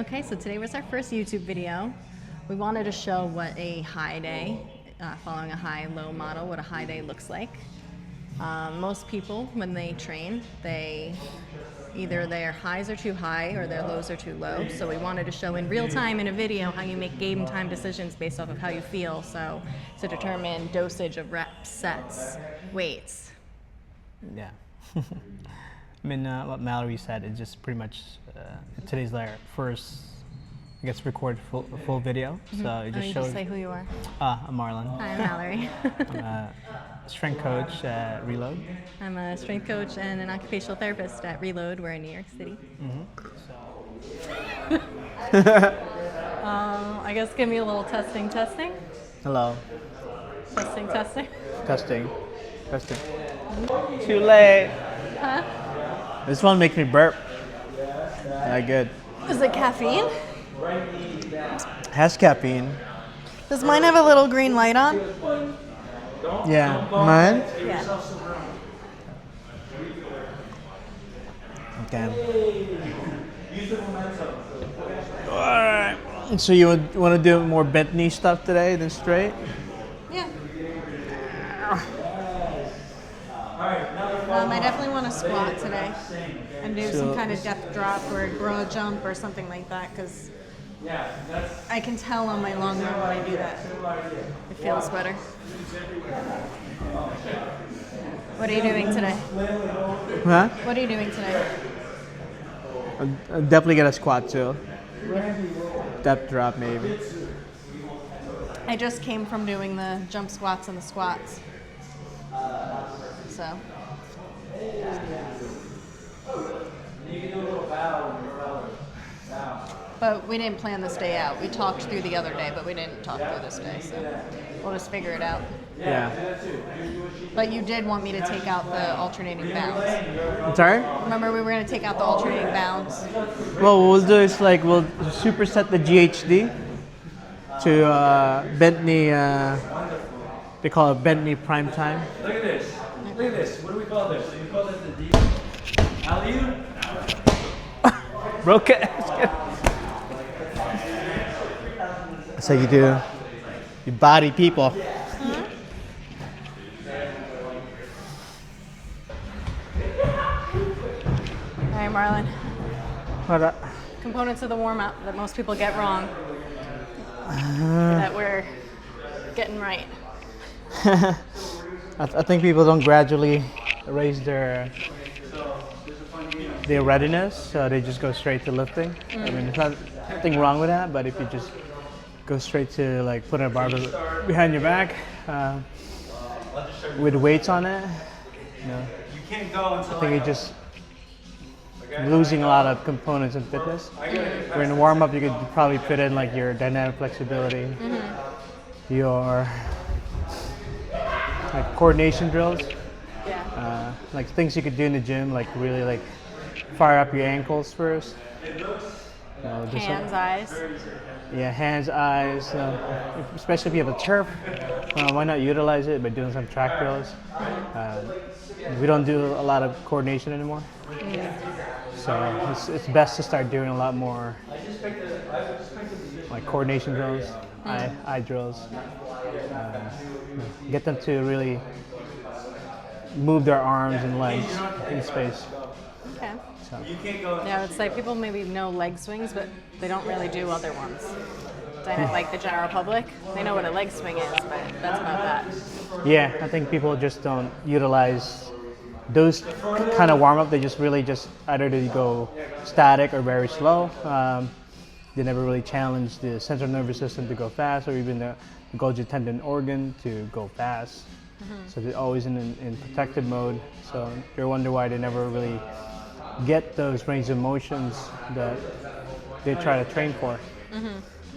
Okay, so today was our first YouTube video. We wanted to show what a high day, following a high-low model, what a high day looks like. Most people, when they train, either their highs are too high or their lows are too low. So we wanted to show in real time in a video how you make game time decisions based off of how you feel. So to determine dosage of reps, sets, weights. Yeah. I mean, what Mallory said is just pretty much today's our first, I guess, record full video. Mm-hmm. So it just shows. Just say who you are. I'm Marlon. Hi, I'm Mallory. I'm a strength coach at Reload. I'm a strength coach and an occupational therapist at Reload. We're in New York City. I guess give me a little testing. Hello. Testing. Testing. Too late. Huh? This one makes me burp. Not good. Is it caffeine? Has caffeine. Does mine have a little green light on? Yeah. Mine? Yeah. Okay. Alright. So you want to do more bent knee stuff today than straight? Yeah. I definitely want to squat today and do some kind of depth drop or broad jump or something like that, because I can tell on my long run when I do that. It feels better. What are you doing today? Huh? What are you doing today? I'll definitely get a squat too. Depth drop maybe. I just came from doing the jump squats and the squats. So. But we didn't plan this day out. We talked through the other day, but we didn't talk through this day, so we'll just figure it out. Yeah. But you did want me to take out the alternating bounds. I'm sorry? Remember we were going to take out the alternating bounds? Well, what we'll do is we'll superset the GHD to bent knee, they call it bent knee prime time. Look at this. Look at this. What do we call this? Do we call this the deep alley-oop? Broke it. That's how you do. You body people. All right, Marlon. What up? Components of the warm-up that most people get wrong that we're getting right. I think people don't gradually raise their readiness, so they just go straight to lifting. I mean, there's nothing wrong with that, but if you just go straight to putting a barbell behind your back with weights on it, I think you're just losing a lot of components in fitness. Where in the warm-up, you could probably fit in your dynamic flexibility, your coordination drills, things you could do in the gym, really fire up your ankles first. Hands, eyes. Yeah, hands, eyes. Especially if you have a turf, why not utilize it by doing some track drills? We don't do a lot of coordination anymore, so it's best to start doing a lot more coordination drills, eye drills. Get them to really move their arms and legs in space. Okay. So. Yeah, it's people maybe know leg swings, but they don't really do other ones. Like the general public, they know what a leg swing is, but that's about that. Yeah, I think people just don't utilize those kind of warm-up. They just either they go static or very slow. They never really challenge the central nervous system to go fast, or even the Golgi tendon organ to go fast. So they're always in protected mode. So you wonder why they never really get those range of motions that they try to train for.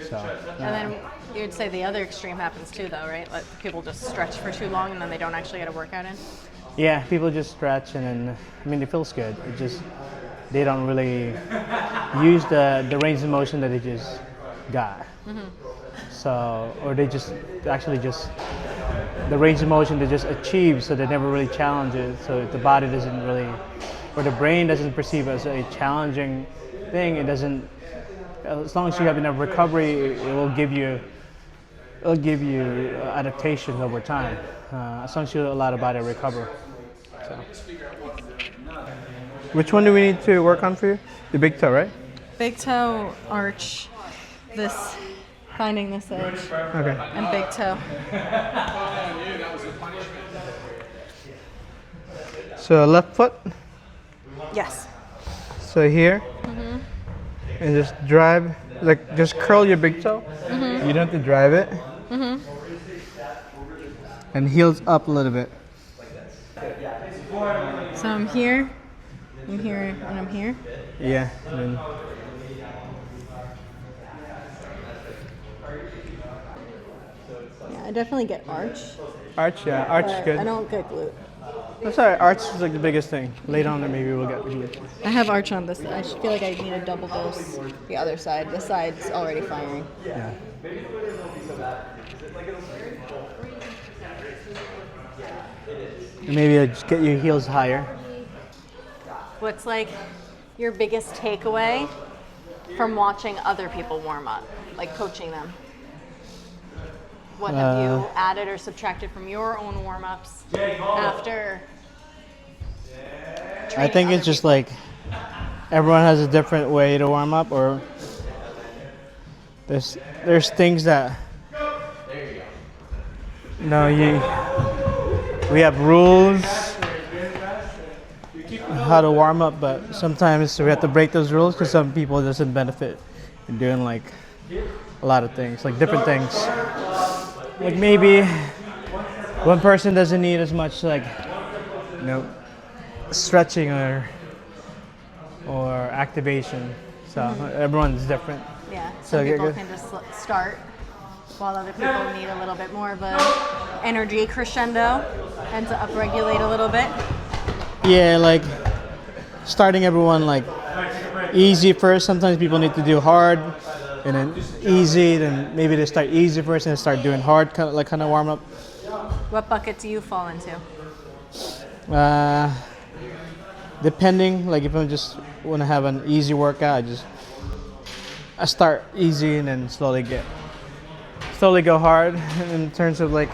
So. And then you'd say the other extreme happens too, though, right? People just stretch for too long and then they don't actually get a workout in. Yeah, people just stretch and then it feels good. It just they don't really use the range of motion that they just got. So, or they just the range of motion they just achieve, so they never really challenge it. So the body doesn't really, or the brain doesn't perceive it as a challenging thing. It doesn't as long as you have enough recovery, it'll give you adaptations over time. As long as you allow the body to recover. So. Which one do we need to work on for you? The big toe, right? Big toe, arch, this, finding this edge, Okay. and big toe. So left foot. Yes. So here, and just drive, like just curl your big toe. You don't have to drive it. And heels up a little bit. So I'm here, and I'm here. Yeah. And then Yeah, I definitely get arch, arch, yeah, arch is but good. I don't get glute. That's alright. Arch is like the biggest thing. Later on, maybe we'll get glute. I have arch on this. I feel like I need a double dose the other side. This side's already firing. Yeah. And maybe just get your heels higher. What's like your biggest takeaway from watching other people warm up, like coaching them? What have you added or subtracted from your own warm-ups after I think it's just like everyone has a different way to warm up, or there's things that we have rules how to warm up, but sometimes we have to break those rules because some people doesn't benefit in doing like a lot of things, like different things. Like maybe one person doesn't need as much like stretching or activation. So everyone's different. Yeah, So some people good. can just start, while other people need a little bit more of a energy crescendo and to upregulate a little bit. Yeah, like starting everyone like easy first. Sometimes people need to do hard and then easy. Then maybe they start easy first and then start doing hard, kind of warm up. What bucket do you fall into? Depending, like if I just want to have an easy workout, I start easy and then slowly go hard in terms of like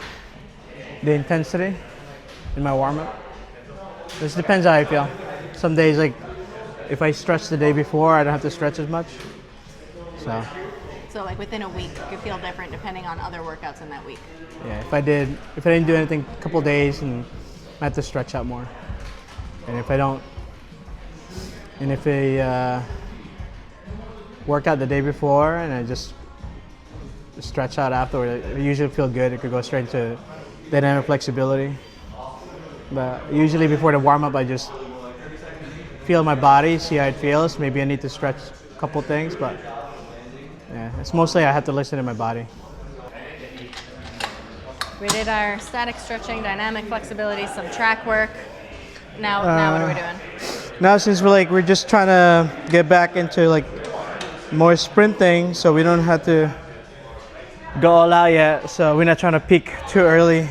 the intensity in my warm up. This depends how I feel. Some days, like if I stretch the day before, I don't have to stretch as much. So like within a week, it could feel different depending on other workouts in that week. Yeah, if I didn't do anything a couple days, and I have to stretch out more. And if I don't, and if I work out the day before and I just stretch out afterward, I usually feel good. It could go straight into dynamic flexibility. But usually before the warm up, I just feel my body, see how it feels. Maybe I need to stretch a couple things, but yeah, it's mostly I have to listen to my body. We did our static stretching, dynamic flexibility, some track work. Now what are we doing? Now since we're just trying to get back into like more sprinting, so we don't have to go all out yet. So we're not trying to peak too early.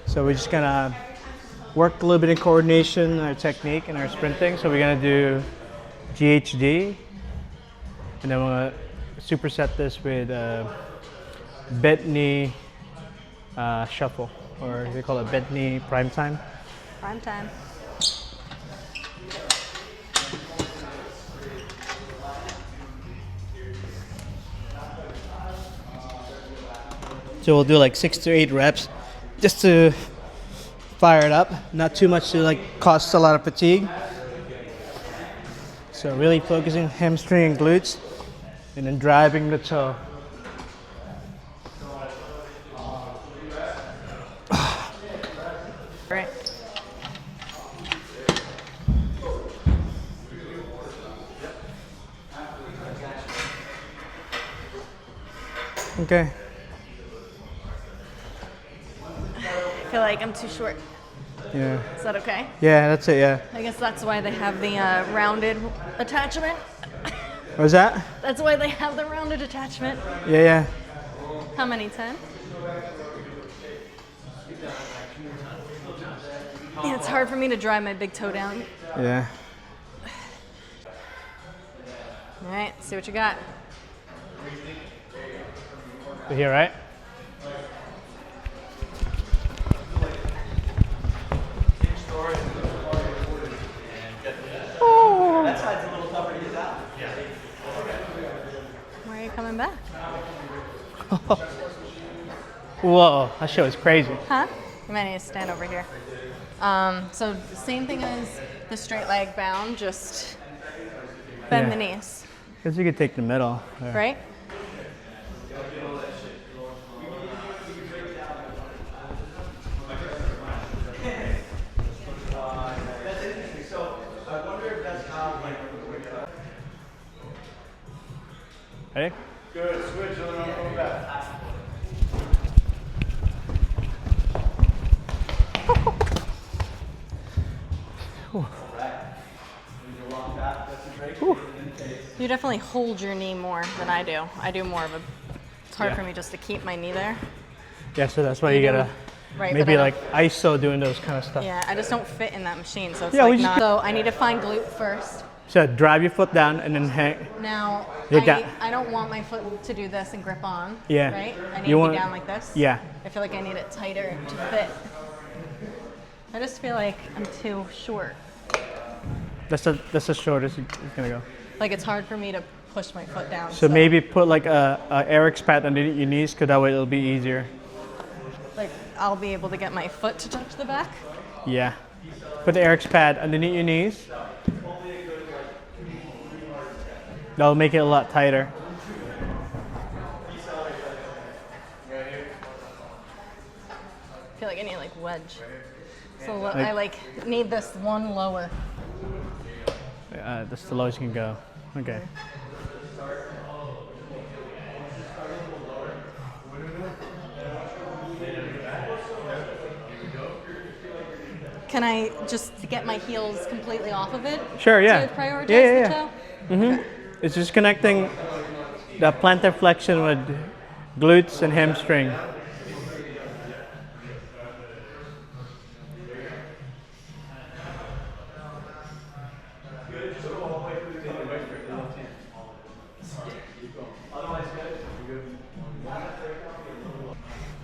So we're just gonna work a little bit in coordination, our technique, and our sprinting. So we're gonna do GHD, and then we're gonna superset this with bent knee shuffle, or they call it bent knee prime time. Prime time. So we'll do like 6 to 8 reps just to fire it up, not too much to like cause a lot of fatigue. So really focusing hamstring and glutes and then driving the toe. Right. Okay. I feel like I'm too short. Yeah. Is that okay? Yeah, that's it, yeah. I guess that's why they have the rounded attachment. What was that? That's why they have the rounded attachment. Yeah, yeah. How many? 10? Yeah, it's hard for me to drive my big toe down. Yeah. All right, see what you got. So here, right? That side's a little tougher to get out. Why are you coming back? Whoa, that show is crazy. Huh? You might need to stand over here. So same thing as the straight leg bound, just bend Yeah. the knees, Guess you could take the middle. There. right? Ready? Good, switch, and then I'm coming back. You definitely hold your knee more than I do. I do more of a. It's hard Yeah. for me just to keep my knee there. Yeah, so that's why you gotta Right, maybe but I like ISO doing those kind of stuff. Yeah, I just don't fit in that machine, so it's Yeah, we like just not. So I need to find glute first. So drive your foot down and then hang. Now, You got- I don't want my foot to do this and grip on. Yeah. Right? I need You to want- be down like this. Yeah. I feel like I need it tighter to fit. I just feel like I'm too short. That's the shortest it's gonna go. Like it's hard for me to push my foot down. So maybe put like a Eric's pad underneath your knees, cause that way it'll be easier. like I'll be able to get my foot to touch the back. Yeah. Put the Eric's pad underneath your knees. That'll make it a lot tighter. I feel like I need like wedge. So I like need this one lower. That's the lowest you can go. Okay. Can I just get my heels completely off of it? Sure, yeah. To prioritize Yeah. the toe? Mm-hmm. It's just connecting the plantar flexion with glutes and hamstring.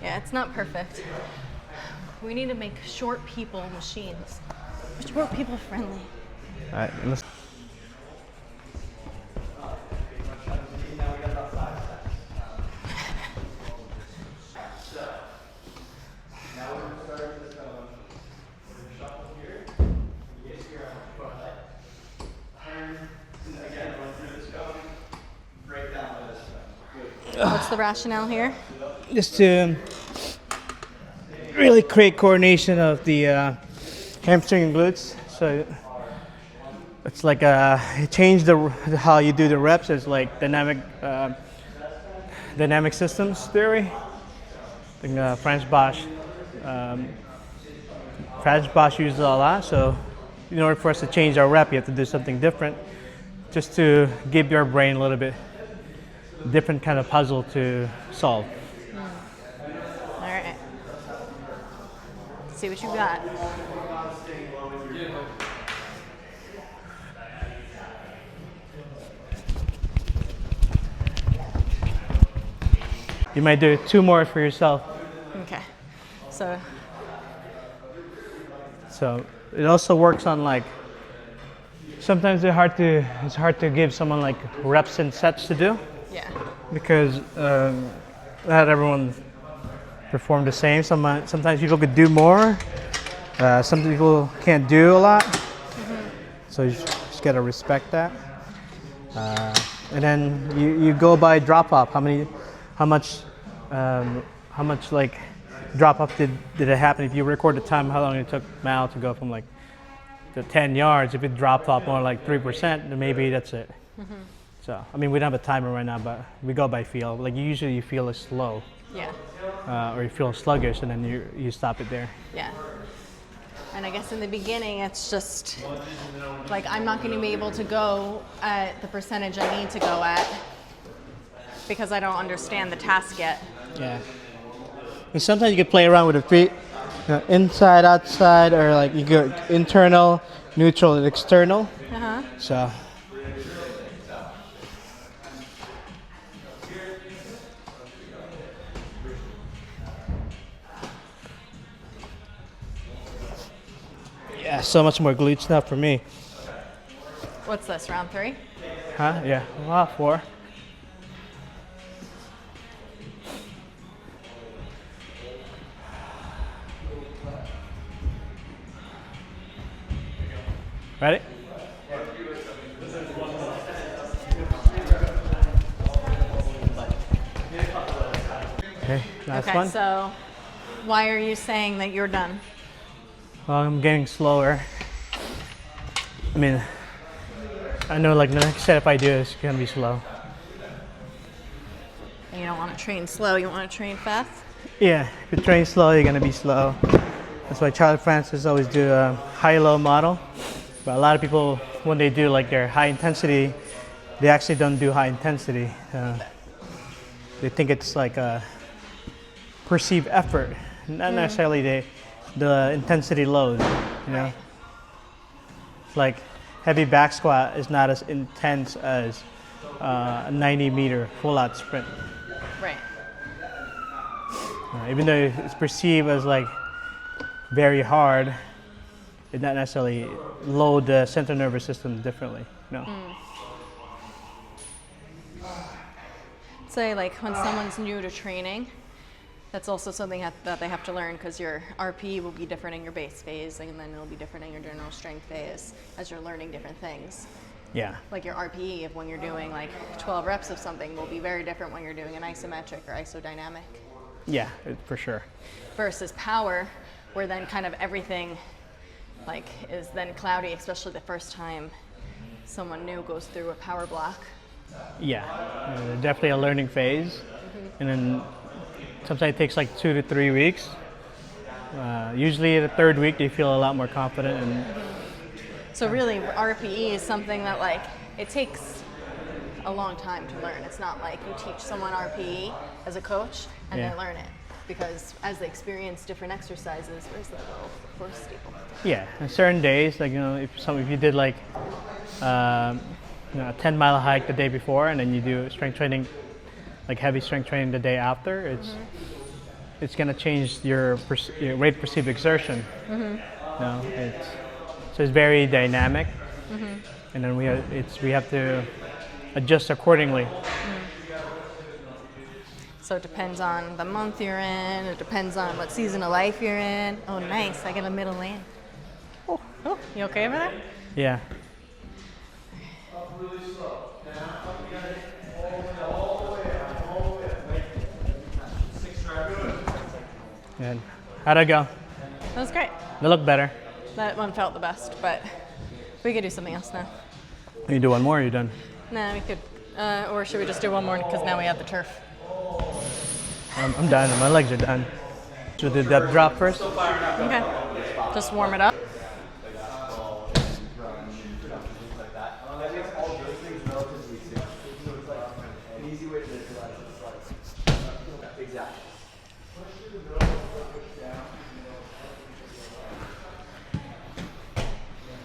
Yeah, it's not perfect. We need to make short people machines. Short people friendly. All right, let's. What's the rationale here? Just to really create coordination of the hamstring and glutes. So it's like change how you do the reps. It's like dynamic systems theory. I think Franz Bosch uses it a lot. So in order for us to change our rep, you have to do something different, just to give your brain a little bit different kind of puzzle to solve. All right. See what you got. You might do 2 more for yourself. Okay. So So it also works on like, sometimes it's hard to give someone like reps and sets to do, yeah. because not everyone perform the same. Sometimes people could do more. Some people can't do a lot. So you just gotta respect that. And then you go by drop off. How much like drop off did it happen? If you record the time, how long it took Mal to go from like to 10 yards? If it dropped off more like 3%, then maybe that's it. So I mean, we don't have a timer right now, but we go by feel. Like usually you feel it's slow, Yeah. or you feel sluggish, and then you stop it there. Yeah. And I guess in the beginning, it's just like I'm not going to be able to go at the percentage I need to go at because I don't understand the task yet. Yeah. And sometimes you can play around with the feet, inside, outside, or like you go internal, neutral, and external. Uh-huh. So Yeah, so much more glute stuff for me. What's this, round 3? Huh? Yeah. Well, 4. Ready? Okay, last Okay, one. so why are you saying that you're done? Well, I'm getting slower. I mean, I know like the next set if I do is gonna be slow. You don't want to train slow, you want to train fast? Yeah, if you train slow, you're gonna be slow. That's why Charlie Francis always do a high-low model. But a lot of people, when they do like their high intensity, they actually don't do high intensity. They think it's like a perceived effort, not necessarily the intensity load. You know, it's like heavy back squat is not as intense as a 90-meter full-out sprint. Right. Even though it's perceived as like very hard, it not necessarily load the central nervous system differently. No. Say like when someone's new to training, that's also something that they have to learn because your RPE will be different in your base phase and then it'll be different in your general strength phase as you're learning different things. Yeah. Like your RPE of when you're doing like 12 reps of something will be very different when you're doing an isometric or isodynamic. Yeah, for sure. Versus power, where then kind of everything like is then cloudy, especially the first time someone new goes through a power block. Yeah, definitely a learning phase, and then sometimes it takes like 2 to 3 weeks. Usually the 3rd week they feel a lot more confident. And So really RPE is something that like it takes a long time to learn. It's not like you teach someone RPE as a coach and Yeah. they learn it, because as they experience different exercises, where's that little horse steeple? yeah, on certain days, like if you did like a 10-mile hike the day before, and then you do strength training, like heavy strength training the day after, it's gonna change your rate of perceived exertion. No, so it's very dynamic, and then we have to adjust accordingly. So it depends on the month you're in, it depends on what season of life you're in. Oh nice, I get a middle lane. Oh, you okay over there? Yeah. And how'd it go? That was great. They look better. That one felt the best, but we could do something else now. You do one more, or you're done? No, we could, or should we just do one more because now we have the turf? I'm done. My legs are done. Should we do depth drop first? Okay. Just warm it up.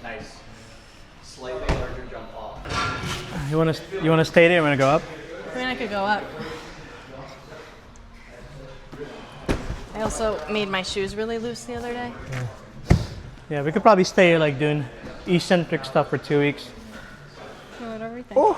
Nice. Slightly larger jump off. You wanna stay there? You wanna go up? I mean, I could go up. I also made my shoes really loose the other day. Yeah, we could probably stay like doing eccentric stuff for 2 weeks. Whatever you think. Oh.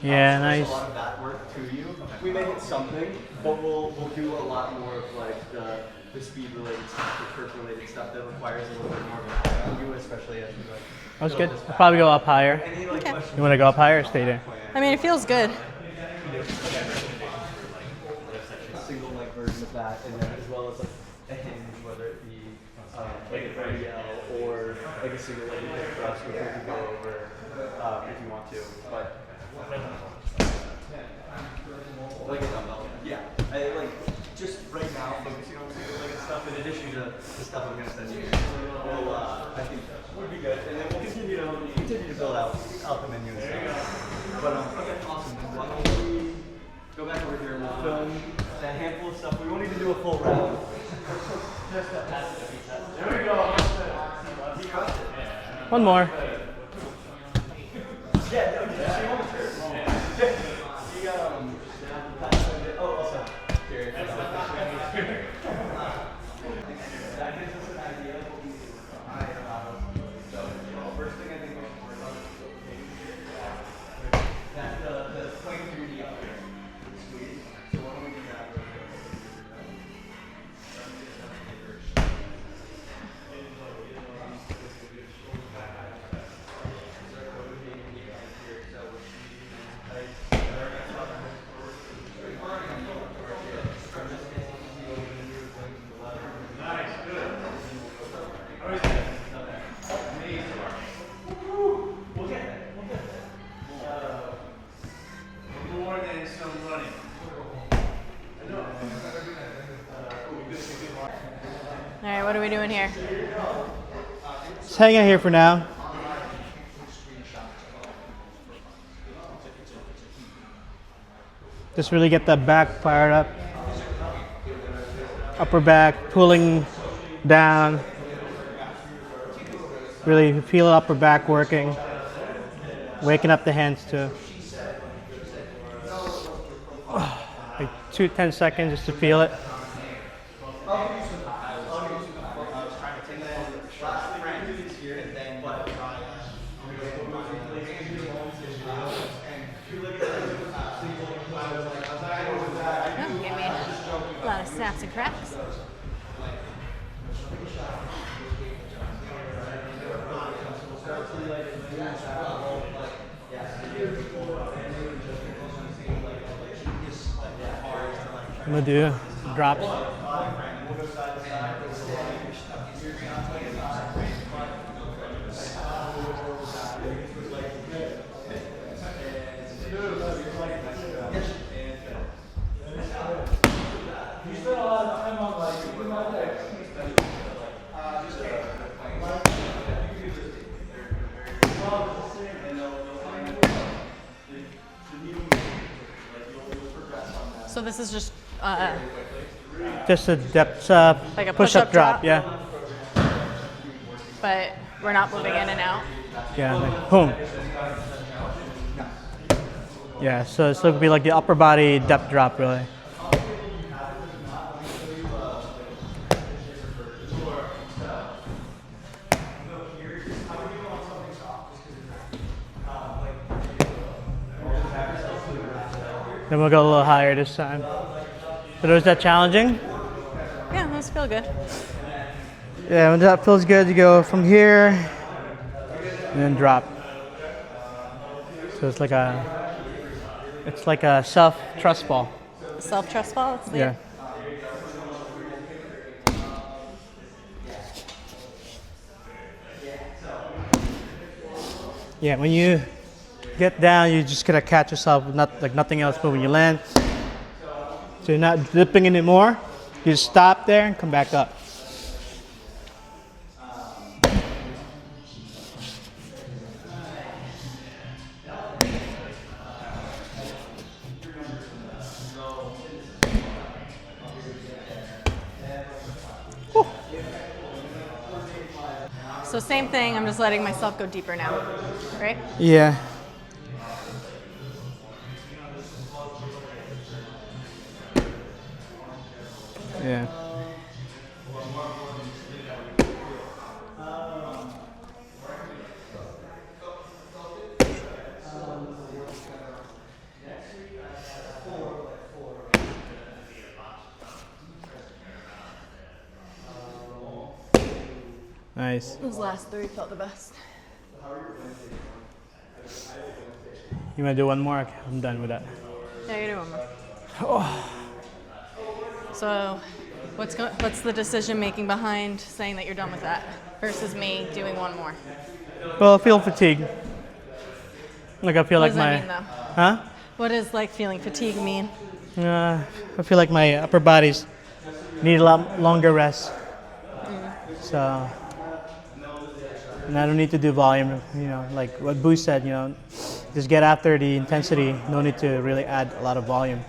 Yeah, nice. A lot of that work to you. We may hit something, but we'll do a lot more of like the speed related stuff, the turf related stuff that requires a little bit more of an you, especially as we like. That was good. I'll probably go up higher. Okay. You wanna go up higher or stay there? I mean, it feels good. A single leg version of that, and then as well as like a hinge, whether it be like a RDL or like a single leg hip thrust, which we can go over if you want to. But like a dumbbell. Yeah. I like just right now focusing on single legged stuff in addition to the stuff I'm gonna send you. Will I think would be good, and then we'll continue to build out the menu and stuff. But okay, awesome. Then why don't we go back over here and we'll film a handful of stuff. We won't even do a full round. Just a test. There we go. One more. All right, what are we doing here? Just hang out here for now. Just really get the back fired up. Upper back, pulling down. Really feel upper back working. Waking up the hands too. Like 10 seconds just to feel it. Give me a lot of snaps and cracks. I'm gonna do drops. So this is just Just a depth like a push-up drop. Yeah, but we're not moving in and out. yeah, like boom. Yeah, so it's going to be like the upper body depth drop, really. Then we'll go a little higher this time. So was that challenging? Yeah, those feel good. Yeah, when that feels good, you go from here and then drop. So it's like a self trust ball. Self-trust ball. It's Yeah. Yeah, when you get down, you just gotta catch yourself, not like nothing else. But when you land, so you're not dipping anymore. You just stop there and come back up. So same thing. I'm just letting myself go deeper now, right? Yeah. Yeah. Nice. Those last three felt the best. You want to do one more? Okay, I'm done with that. Yeah, you do one more. So, what's the decision making behind saying that you're done with that versus me doing one more? Well, I feel fatigued. Like I feel What like does my, that mean, though? huh? What does like feeling fatigue mean? I feel like my upper bodies need a lot longer rest. So, and I don't need to do volume. You know, like what Boo said. You know, just get after the intensity. No need to really add a lot of volume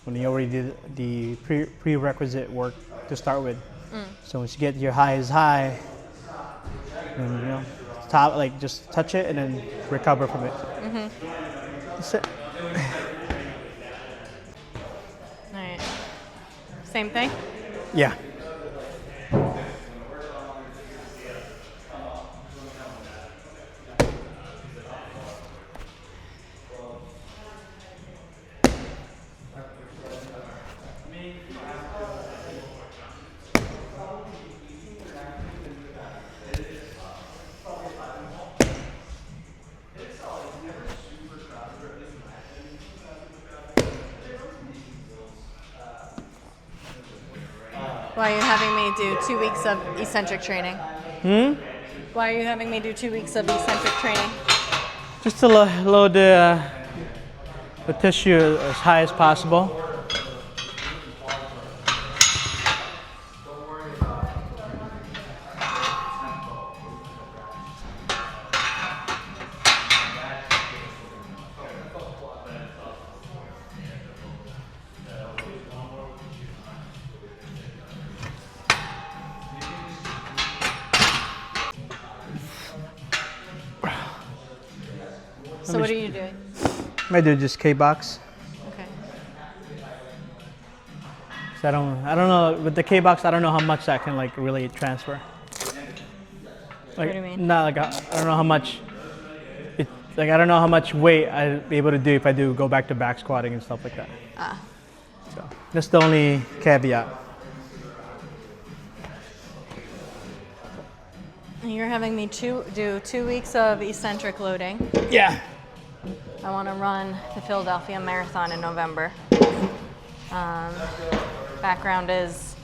when you already did the prerequisite work to start with. So once you get your high is high, then you know top, like just touch it and then recover from it. That's it. All right. Same thing? Yeah. Why are you having me do 2 weeks of eccentric training? Why are you having me do 2 weeks of eccentric training? Just to load the tissue as high as possible. So what are you doing? I do just K-box. Okay. So I don't know with the K-box. I don't know how much that can like really transfer. Like, What do you mean? Not like I don't know how much. Like I don't know how much weight I'd be able to do if I do go back to back squatting and stuff like that. Ah. So that's the only caveat. You're having me do 2 weeks of eccentric loading. Yeah. I want to run the Philadelphia Marathon in November. Background is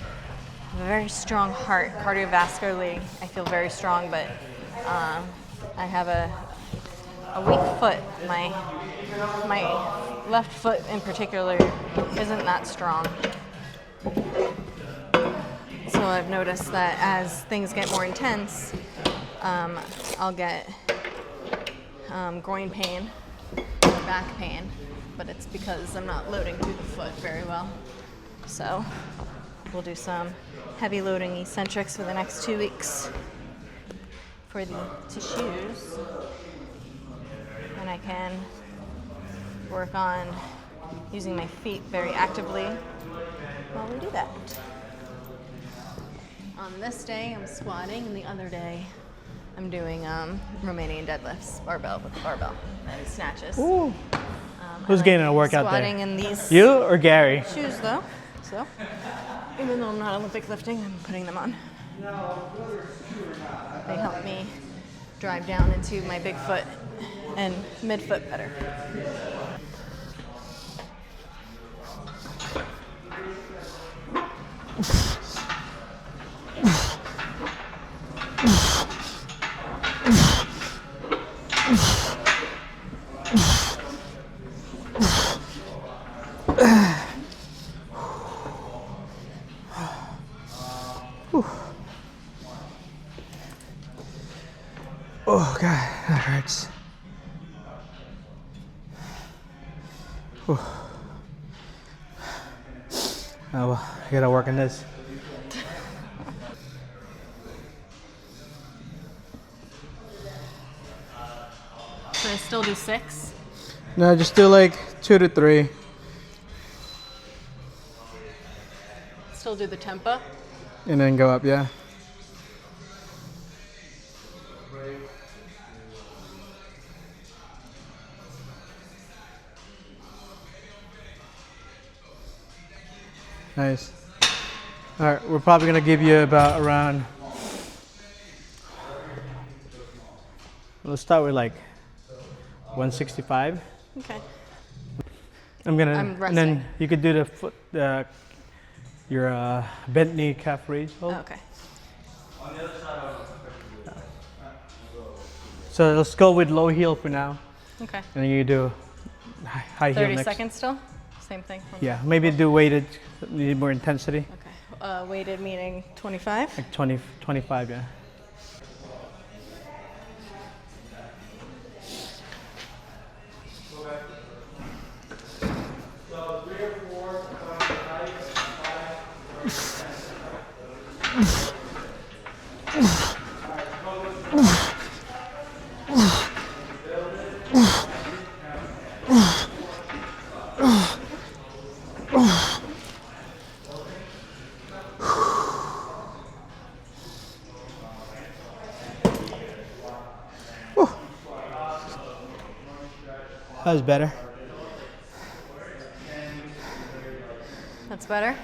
a very strong heart. Cardiovascularly, I feel very strong, but I have a weak foot. My left foot in particular isn't that strong. So I've noticed that as things get more intense, I'll get groin pain or back pain, but it's because I'm not loading through the foot very well. So we'll do some heavy loading eccentrics for the next 2 weeks for the tissues, and I can work on using my feet very actively while we do that. On this day, I'm squatting, and the other day, I'm doing Romanian deadlifts, barbell with barbell, and snatches. Ooh. Who's getting a workout squatting there? in these You or Gary? shoes, though. So, even though I'm not Olympic lifting, I'm putting them on. They help me drive down into my big foot and midfoot better. Oh God, that hurts. Whew. Oh well, I gotta work on this. So I still do 6. No, just do like 2 to 3. Still do the tempo. And then go up, yeah. Nice. All right, we're probably gonna give you about around. Let's start with like 165. Okay. I'm gonna, I'm and resting. then you could do the foot, your bent knee calf raise hold. Oh, okay. So let's go with low heel for now, Okay. and then you do high heel 30 next. seconds still? Same thing? Yeah, maybe do weighted, need more intensity, Okay. Weighted meaning 25? like 20, 25, yeah. That was better. That's better?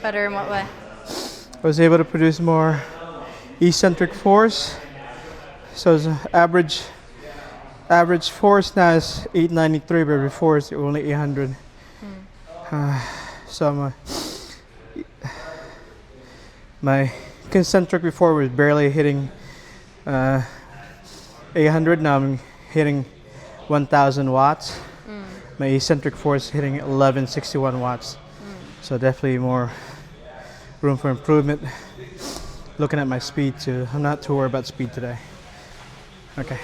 Better in what way? I was able to produce more eccentric force. So the average force now is 893, but before it's only 800. So my concentric before was barely hitting 800. Now I'm hitting 1,000 watts. My eccentric force hitting 1161 watts. So definitely more room for improvement. Looking at my speed too. I'm not too worried about speed today. Okay.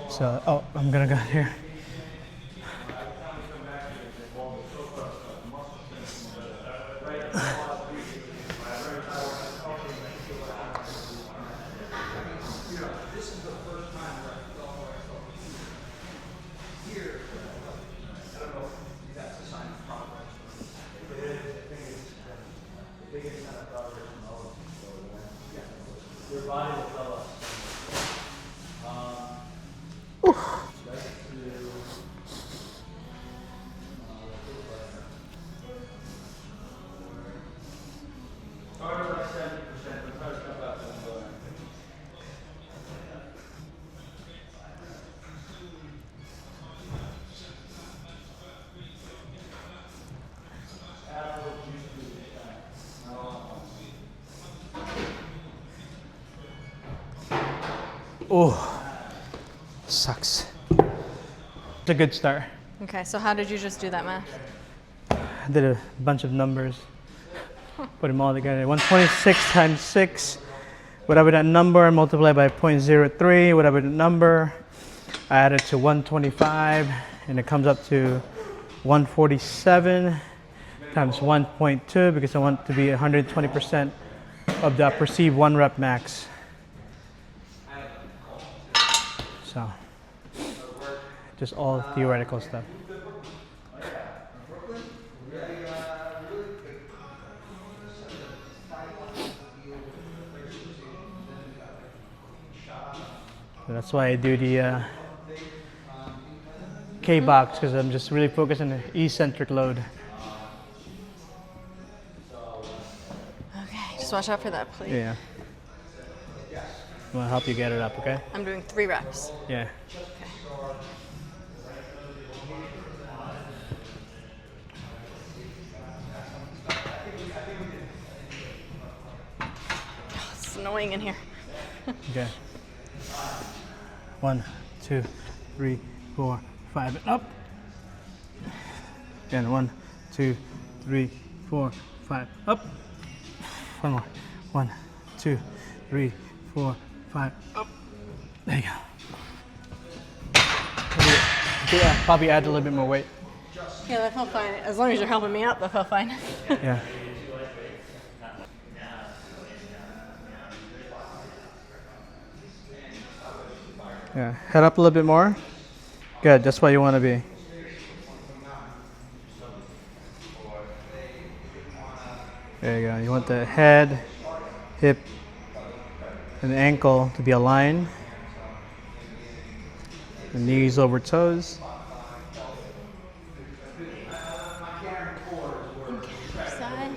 So, oh, I'm gonna go here. Oh, sucks. It's a good start. Okay, so how did you just do that math? I did a bunch of numbers, put them all together. 126 times 6, whatever that number, multiply by 0.03, whatever the number, I add it to 125, and it comes up to 147 times 1.2, because I want to be 120% of the perceived 1 rep max. So, just all theoretical stuff. So that's why I do the K-box, because I'm just really focused on the eccentric load. Okay, just watch out for that plate. Yeah. I'm gonna help you get it up, okay? I'm doing 3 reps. Yeah. Oh, it's annoying in here. Okay. 1, 2, 3, 4, 5, and up. Again, 1, 2, 3, 4, 5, up. One more. 1, 2, 3, 4, 5, up. There you go. Yeah, probably add a little bit more weight. Yeah, that felt fine. As long as you're helping me out, that felt fine. Yeah. Yeah, head up a little bit more. Good, that's where you want to be. There you go. You want the head, hip, and the ankle to be aligned. The knees over toes. Side.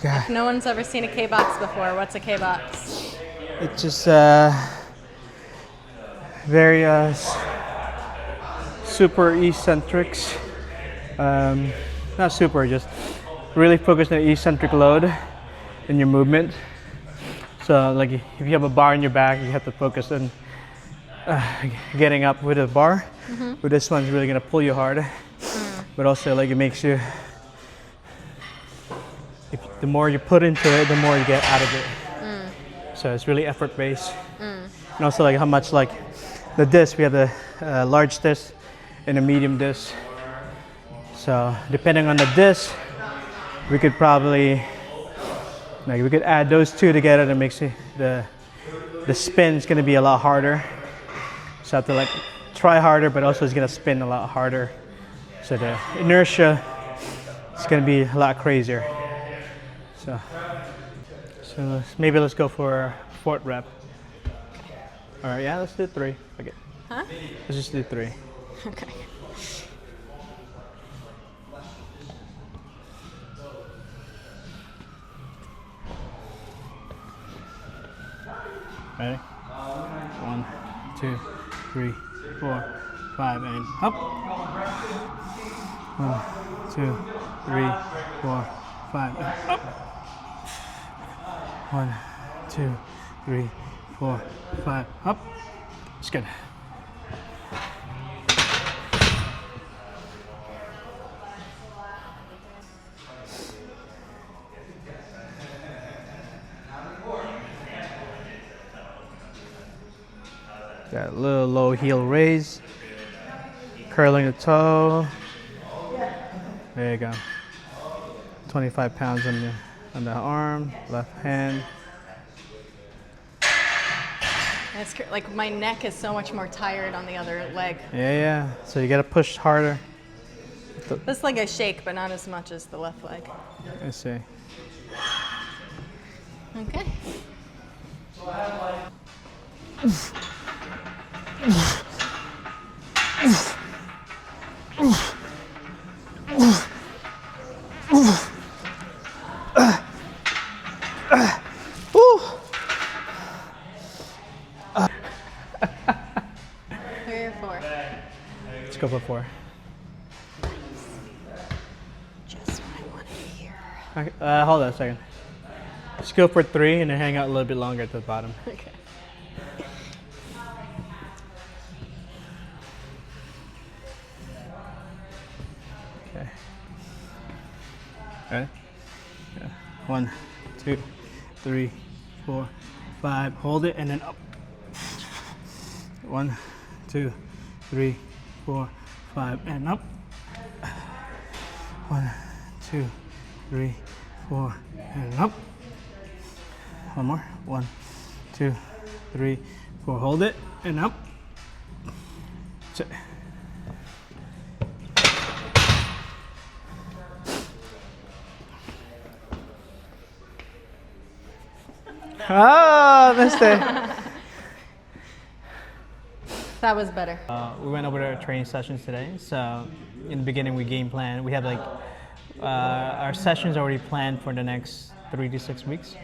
If no one's ever seen a K-box before, what's a K-box? It's just very super eccentrics. Not super, just really focused on the eccentric load in your movement. So like if you have a bar in your back, you have to focus on getting up with a bar. But this one's really gonna pull you hard. But also like it makes you, the more you put into it, the more you get out of it. So it's really effort based. and also like how much like the disc. We have the large disc and a medium disc. So depending on the disc, we could probably we could add those two together to make the spin is going to be a lot harder. So I have to like try harder, but also it's going to spin a lot harder. So the inertia is going to be a lot crazier. So maybe let's go for 4th rep. All right, yeah, let's do 3. Okay. Huh? Let's just do 3. Okay. Ready? 1, 2, 3, 4, 5, and up. 1, 2, 3, 4, 5, and up. 1, 2, 3, 4, 5, up. It's good. Got a little low heel raise, curling the toe. There you go. 25 pounds on the arm, left hand. It's like my neck is so much more tired on the other leg. Yeah. So you gotta push harder. This leg I shake, but not as much as the left leg. Let's see. Okay. Three or 4. Let's go for 4. Just what I wanted to hear. Okay, hold on a second. Let's go for 3 and then hang out a little bit longer at the bottom. Okay. Okay. Ready? Yeah. 1, 2, 3, 4, 5. Hold it and then up. 1, 2, 3, 4, 5, and up. 1, 2, 3, 4, and up. One more. 1, 2, 3, 4. Hold it and up. That's it. Ah, missed it. That was better. We went over our training sessions today. So in the beginning, we game plan. We have like our sessions already planned for the next 3 to 6 weeks.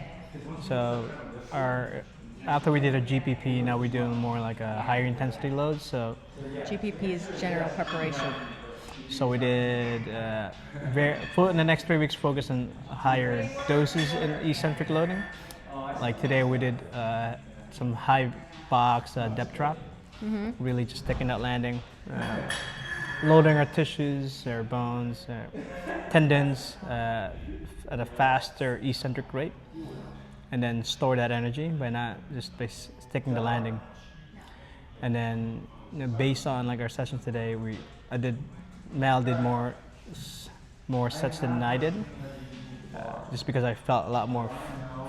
So after we did a GPP, now we're doing more like a higher intensity loads. So GPP is general preparation. So we did in the next 3 weeks focus on higher doses in eccentric loading. Like today we did some high box depth drop. Really just taking that landing, loading our tissues, our bones, tendons at a faster eccentric rate, and then store that energy by sticking the landing. And then based on like our session today, Mal did more sets than I did, just because I felt a lot more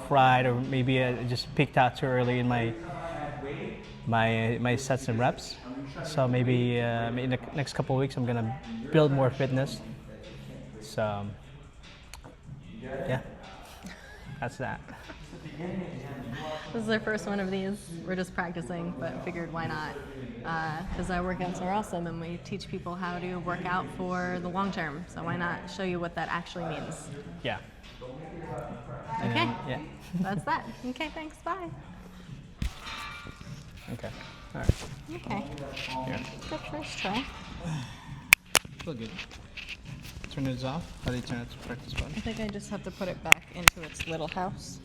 fried, or maybe I just peaked out too early in my sets and reps. So maybe in the next couple of weeks I'm gonna build more fitness. So yeah, that's that. This is our first one of these. We're just practicing, but figured why not? Because our workouts are awesome and we teach people how to work out for the long term. So why not show you what that actually means? Yeah. Okay. Yeah. That's that. Okay, thanks. Bye. Okay. All right. Okay. Here. Good first try. Feel good. Turn it off. How do you turn it to practice button? I think I just have to put it back into its little house.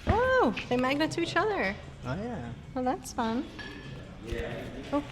Oh, they magnet to each other. Oh yeah. Well, that's fun. Oh.